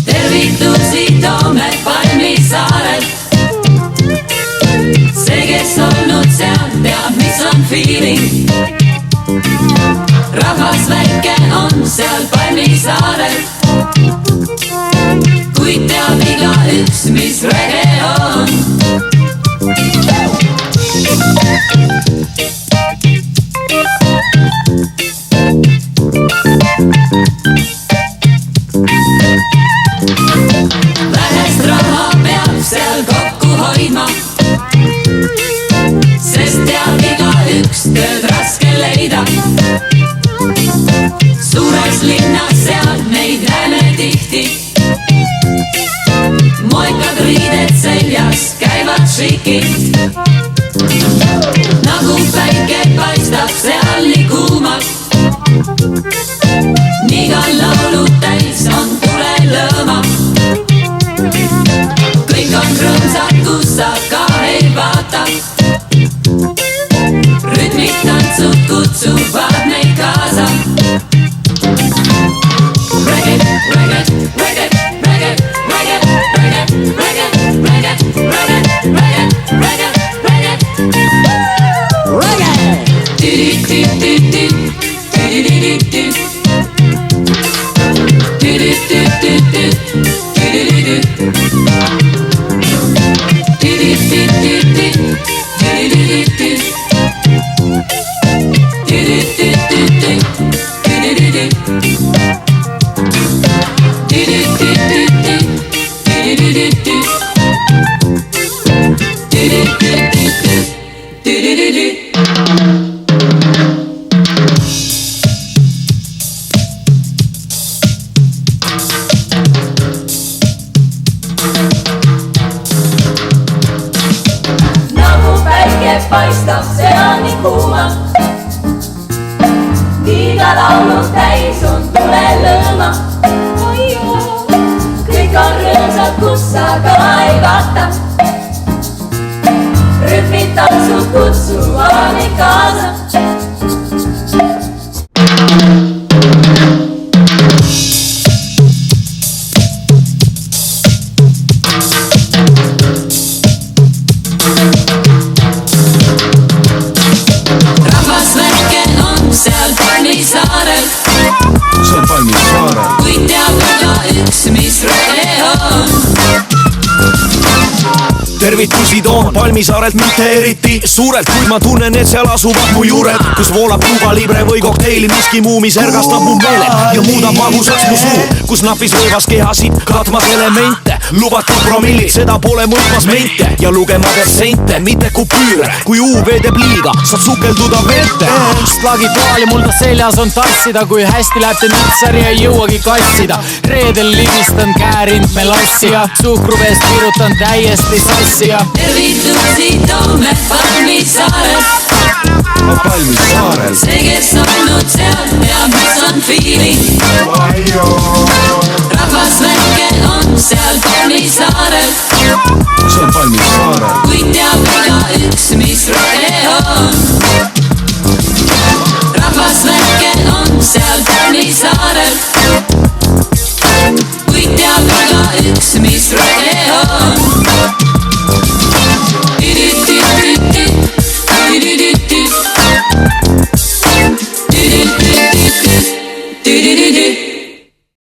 Tervitusi toome Palmisaarelt. See, kes olnud seal, teab, mis on feeling. Rahvas väike on seal Palmisaarelt, kuid teab igaüks, mis rege on. Vähest raha peab seal kokku hoidma, sest teab igaüks tööd raske leida. Suures linnas seal neid näeme tihti, moikad riided seljas käivad šikid. Nagu päike paistab seal nii kuumalt, nii ka laulud täis on tulelõõma. Kõik on rõõmsad, kus sa ka ei vaata. Rütmid, tantsud kutsuvad neid kaasa. Reggae, reggae, reggae, reggae, reggae, reggae, reggae, reggae, reggae, reggae, reggae, reggae. Reggae! Du-du-du-du-du, du-du-du-du-du, du-du-du-du-du, paistab seal nii kuumalt, iga laulud täis on tulelõõma. Kõik on rõõmsad, kus sa ka ei vaata. Rütmid, tantsud kutsuvad neid kaasa. See on Palmisaarel, kuid teab igaüks, mis rege on. Tervitusi toon Palmisaarelt mitte eriti suurelt, kuid ma tunnen, et seal asuvad mu juured, kus voolab Cuba Libre või kokteili, miski muu, mis ergastab mu meele ja muudab magusaks mu suu, kus napis võivas kehasid katmas elemente, lubatud promillid, seda pole mõõtmas mente ja lugema teeb sente, mitte kupüüre. Kui UV teeb liiga, saab sukelduda vette. Slagid toal ja mul ta seljas on tassida, kui hästi läheb te nitsari ei jõuagi kassida. Reedel libistan käärind melassia, suhkruveest virutan täiesti sassi. Tervitusi toome Palmisaarelt. Palmisaarel. See, kes olnud seal, teab, mis on feeling. Rahvas väike on seal Palmisaarelt, See on Palmisaarel, kuid teab igaüks, mis rege on. Rahvas väike on seal Palmisaarelt, kuid teab igaüks, mis rege